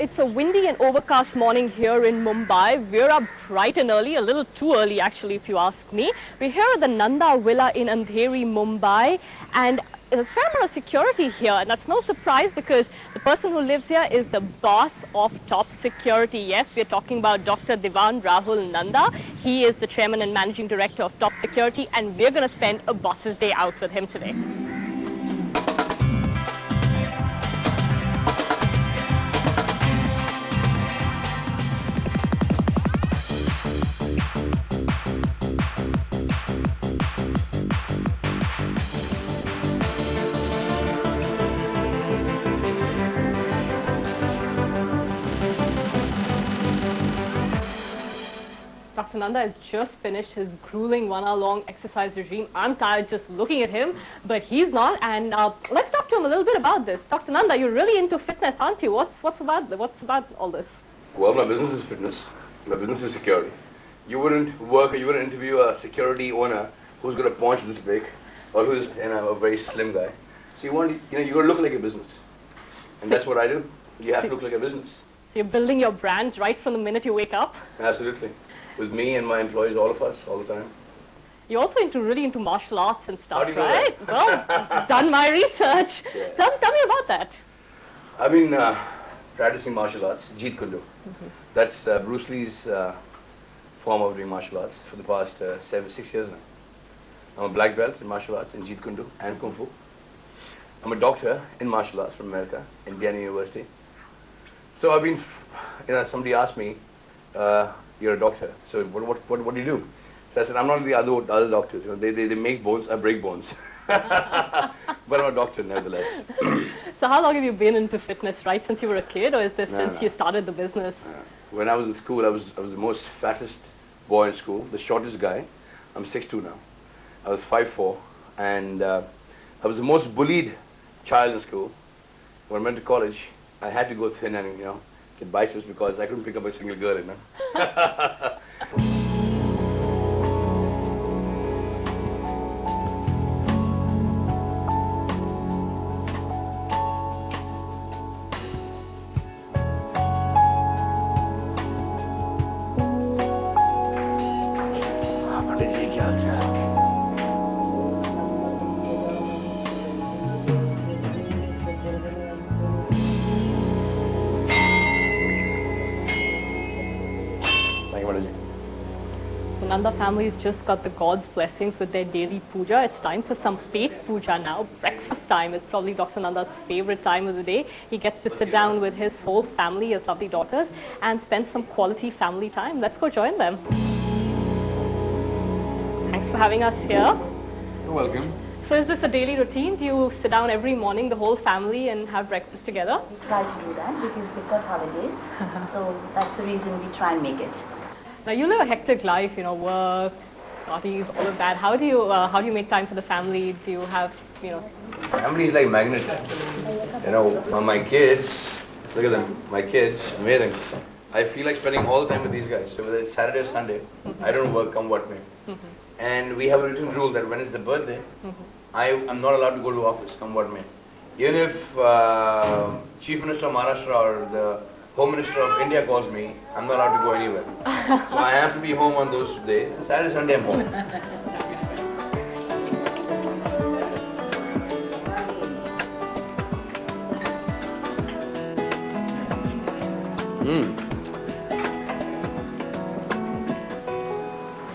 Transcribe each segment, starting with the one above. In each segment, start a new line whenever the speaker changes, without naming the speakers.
It's a windy and overcast morning here in Mumbai. We're up bright and early, a little too early actually if you ask me. We're here at the Nanda Villa in Andheri, Mumbai, and there's a fair amount of security here, and that's no surprise because the person who lives here is the boss of Top Security. Yes, we're talking about Dr. Diwan Rahul Nanda. He is the chairman and managing director of Top Security, and we're going to spend a boss's day out with him today. Dr. Nanda has just finished his grueling one-hour-long exercise regime. I'm tired just looking at him, but he's not. And let's talk to him a little bit about this. Dr. Nanda, you're really into fitness, aren't you? What's about all this?
Well, my business is fitness. My business is security. You wouldn't interview a security owner who's got a paunch this big, or who's a very slim guy. So you got to look like a business, and that's what I do. You have to look like a business.
So you're building your brand right from the minute you wake up.
Absolutely. With me and my employees, all of us, all the time.
You're also really into martial arts and stuff,
How do you know
right?
that?
Well, done my research.
Yeah.
Tell me about that.
I've been practicing martial arts, Jeet Kune Do. That's Bruce Lee's form of doing martial arts for the past 6 years now. I'm a black belt in martial arts in Jeet Kune Do and Kung Fu. I'm a doctor in martial arts from America, Indiana University. So I've been, somebody asked me, you're a doctor, so what do you do? So I said, I'm not the other doctors. They make bones, I break bones. But I'm a doctor nevertheless.
So how long have you been into fitness, right? Since you were a kid, or is this since you started the business?
When I was in school, I was the most fattest boy in school, the shortest guy. I'm 6'2" now. I was 5'4", and I was the most bullied child in school. When I went to college, I had to go thin and get biceps because I couldn't pick up a single girl,
The Nanda family's just got the God's blessings with their daily puja. It's time for some paid puja now. Breakfast time is probably Dr. Nanda's favorite time of the day. He gets to sit down with his whole family, his lovely daughters, and spend some quality family time. Let's go join them. Thanks for having us here.
You're welcome.
So is this a daily routine? Do you sit down every morning, the whole family, and have breakfast together?
We try to do that because we've got holidays. So that's the reason we try and make it.
Now you live a hectic life, work, parties, all of that. How do you make time for the family? Do you have,
Family is like magnet. My kids, look at them, my kids, amazing. I feel like spending all the time with these guys. So whether it's Saturday or Sunday, I don't work, come what may. And we have a written rule that when it's the birthday, I'm not allowed to go to office, come what may. Even if Chief Minister of Maharashtra or the Home Minister of India calls me, I'm not allowed to go anywhere. So I have to be home on those days. Saturday, Sunday, I'm home.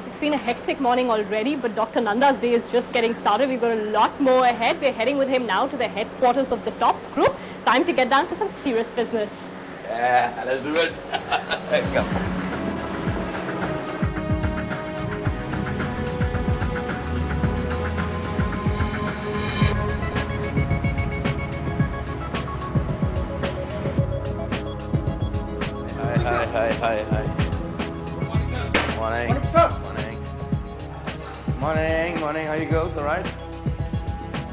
It's been a hectic morning already, but Dr. Nanda's day is just getting started. We've got a lot more ahead. We're heading with him now to the headquarters of the TOPS group. Time to get down to some serious business.
Yeah, let's do it. Come. Hi. Morning. How you go? All right?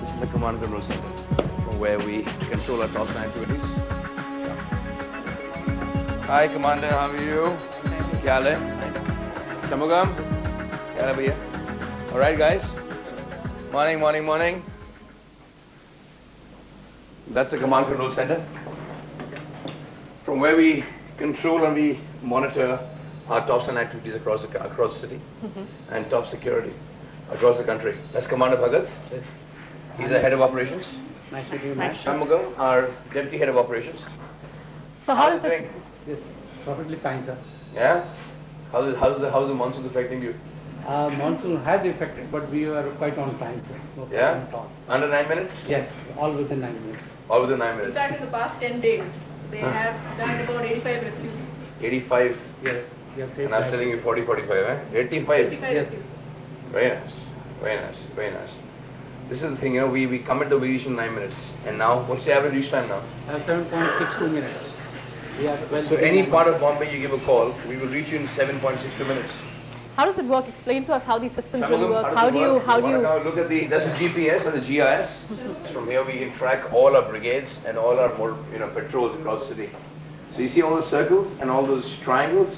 This is the command control center, where we control our top line activities. Hi, Commander. How are you? Kya haal hai? Shamugam? Kya haal hai bhaiya? All right, guys. Morning. That's the command control center. from where we control and we monitor our top stand activities across the city and top security across the country. That's Commander Bhagat.
Yes.
He's the head of operations.
Nice meeting you, Matt.
Shanmugam, our deputy head of operations.
So how does this?
Yes, perfectly fine, sir.
Yeah. How's the monsoon affecting you?
Monsoon has affected, but we were quite on time, sir. No problem
Yeah.
at all.
Under 9 minutes?
Yes, all within 9 minutes.
All within 9
In
minutes.
fact, in the past 10 days, they have done about 85 rescues.
85.
Yeah, we have saved
And I'm
lives.
telling you 40, 45, eh? 85.
85
Yes.
rescues.
Very nice. Very nice. Very nice. This is the thing, we come into we reach in 9 minutes. And now, what's the average reach time now?
7.62 minutes. We are well
So
within
any
9
part
minutes.
of Bombay you give a call, we will reach you in 7.62 minutes.
How does it work? Explain to us how these systems really
Shanmugam,
work.
how does
How
it
do
work?
you?
Now look at that's the GPS and the GIS. From here we can track all our brigades and all our patrols across the city. So you see all the circles and all those triangles?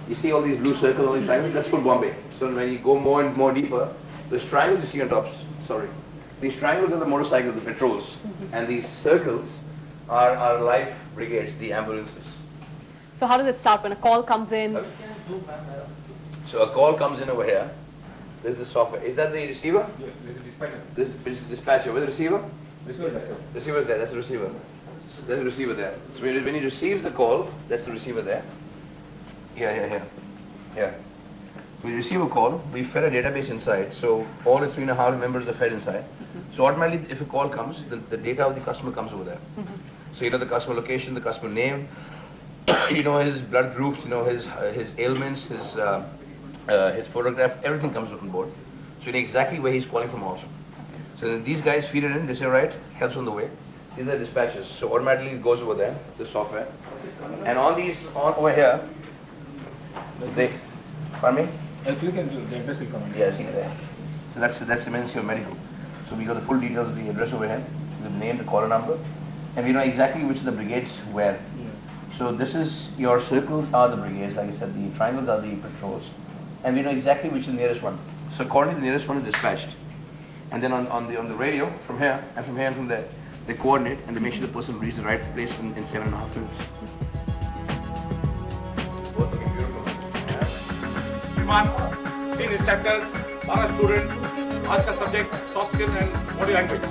You see all these blue circles, all these triangles? That's full Bombay. So when you go more and more deeper, those triangles you see on top, these triangles are the motorcycles, the patrols. And these circles are our life brigades, the ambulances.
So how does it start when a call comes in?
So a call comes in over here. This is the software. Is that the receiver?
Yes, this is dispatcher.
This is dispatcher. Where's the receiver?
This was that, sir.
Receiver's there. That's the receiver. There's the receiver there. So when he receives the call, that's the receiver there. Here. We receive a call. We fed a database inside. So all the 3.5 members are fed inside. So automatically, if a call comes, the data of the customer comes over there. So you know the customer location, the customer name, you know his blood groups, you know his ailments, his photograph, everything comes on board. So you know exactly where he's calling from also. So then these guys feed it in, they say, right, help's on the way. These are dispatches. So automatically it goes over there, the software. And on over here, pardon me?
Click and the address will come on.
Yeah, see there. So that's the Ministry of Medical. So we got the full details of the address over here, the name, the caller number, and we know exactly which of the brigades where. So this is, your circles are the brigades, like I said, the triangles are the patrols, and we know exactly which is the nearest one. So accordingly, the nearest one is dispatched. And then on the radio, from here and from there, they coordinate and they make sure the person reaches the right place in 7.5 minutes.
Diwan, 3 instructors, 12 students. आज का subject soft skills and body language.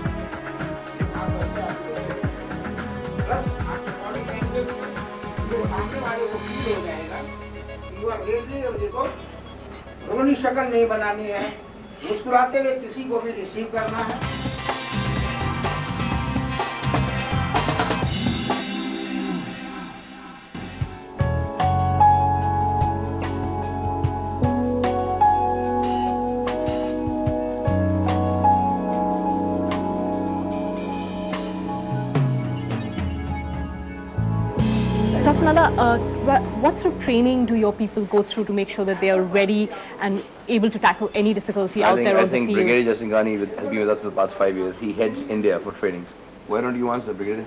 Plus आपकी body language जो सामने वाले को feel हो जाएगा you are ready और देखो रोनी शक्ल नहीं बनानी है मुस्कुराते हुए किसी को भी रिसीव करना है
Dr. Nanda, what sort of training do your people go through to make sure that they are ready and able to tackle any difficulty out there
I
on the
think
field?
Brigadier Jasingani has been with us for the past 5 years. He heads India for training. Why don't you answer, Brigadier?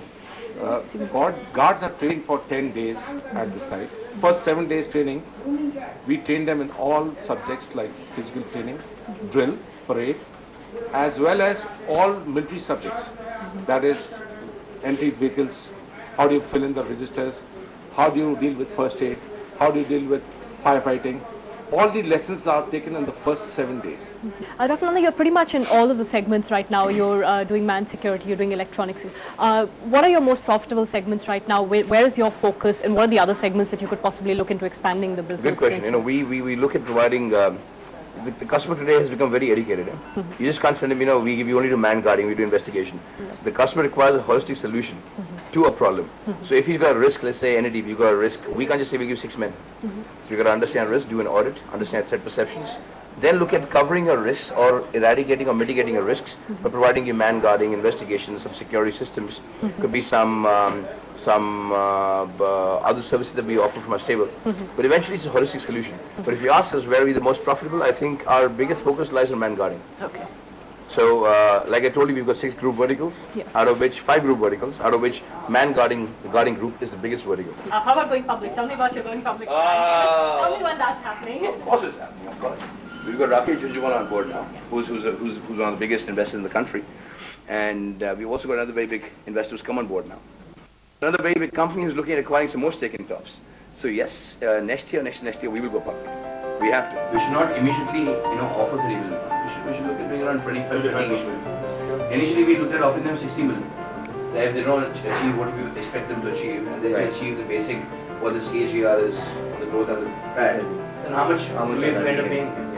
Guards are trained for 10 days at the site. First 7 days training, we train them in all subjects like physical training, drill, parade, as well as all military subjects. That is, entry vehicles, how do you fill in the registers, how do you deal with first aid, how do you deal with firefighting. All the lessons are taken in the first 7 days.
Dr. Nanda, you're pretty much in all of the segments right now. You're doing man security, you're doing electronics. What are your most profitable segments right now? Where is your focus, and what are the other segments that you could possibly look into expanding the business?
Good question. You know, we look at providing, the customer today has become very educated. You just can't send him, we only do man guarding, we do investigation. The customer requires a holistic solution to a problem. So if you've got a risk, let's say NDTV, you've got a risk, we can't just say we'll give 6 men. So we've got to understand risk, do an audit, understand threat perceptions, then look at covering a risk or eradicating or mitigating a risks by providing you man guarding, investigations, some security systems. Could be some other services that we offer from our stable. But eventually it's a holistic solution. But if you ask us where are we the most profitable, I think our biggest focus lies on man guarding.
Okay.
So, like I told you, we've got 6 group verticals, out of which 5 group verticals, out of which man guarding, the guarding group is the biggest vertical.
How about going public? Tell me about your going public. Tell me when that's happening.
Of course it's happening, of course. We've got Rakesh Jujuwan on board now, who's one of the biggest investors in the country. And we've also got another very big investor who's come on board now. Another very big company who's looking at acquiring some more stake in Tops. So yes, next year, next year, we will go public. We have to. We should not immediately, offer 3 million. We should look at doing around 25 to 30 million. Initially, we looked at offering them 60 million. If they don't achieve what we expect them to achieve, and they achieve the basic, what the CAGR is, the growth and the PAT, then how much do we have to end up paying?